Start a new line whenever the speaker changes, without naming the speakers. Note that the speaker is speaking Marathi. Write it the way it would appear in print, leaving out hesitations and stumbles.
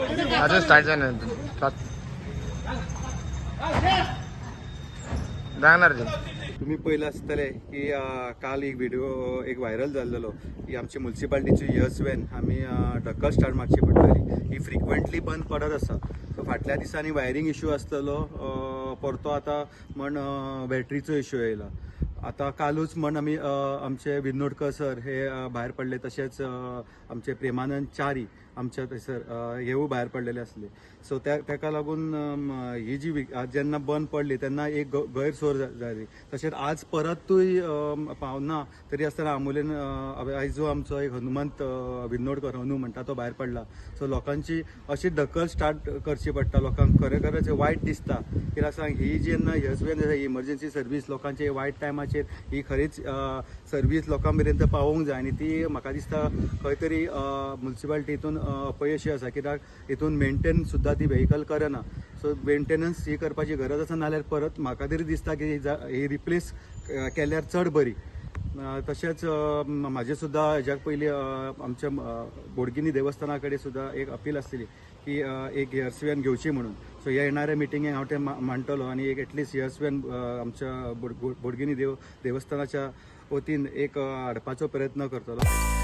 अजून स्टार्ट झालं जाणार ते.
तुम्ही पहिलं आसतले की काल एक व्हिडिओ एक व्हायरल जाल्लो की आमची म्युन्सिपाल्टीची यस वॅन आमी ढक्कल स्टार्ट मारची पडटाली. ही फ्रिक्वेंटली बंद पडत आसा. सो फाटल्या दिसांनी वायरींग इश्यू आसलेलो परतो आतां म्हण बॅटरीचो इश्यू येयला. आता कालूच म्हण आमी आमचे विनोडकर सर हे भायर पडले, तशेंच आमचे प्रेमानंद च्यारी आमच्या थंयसर हेवूय भायर पडलेले आसले. सो तेका लागून ही जी जेन्ना बंद पडली तेन्ना एक गैरसोय जाली. तशेंच आज परतूय पावना तरी आसतना आमोलेन आयज जो आमचो एक हनुमंत विनोडकर हनू म्हणटा तो भायर पडला. सो लोकांची अशी ढकल स्टार्ट करची पडटा. लोकांक खरेखरच वायट दिसता. कित्याक सांग, ही जेन्ना इमर्जन्सी सर्वीस लोकांचे वायट टायमाचेर ही खरीच सर्वीस लोकां मेरेन पावोवंक जाय. आनी ती म्हाका दिसता खंय तरी म्युन्सिपाल्टी हितून अपयशी आसा. कित्याक हितून मेंटेन सुद्दां ती व्हेहिकल करना. सो मेंटेनन्स ही करपाची गरज आसा. नाल्यार परत म्हाका तरी दिसता की ही रिप्लेस केल्यार चड बरी. तशेंच म्हाजे सुद्दां हेज्या पयलीं आमच्या बोडगिनी देवस्थाना कडेन सुद्दां एक अपील आसली की एक हेअर्सवॅन घेवची म्हणून. सो ह्या येणाऱ्या मिटिंगेक हांव तें मांडटलो आनी एक एटलिस्ट हेअर्सवॅन आमच्या बोडगिनी देवस्थानाच्या वतीन एक हाडपाचो प्रयत्न करतलो.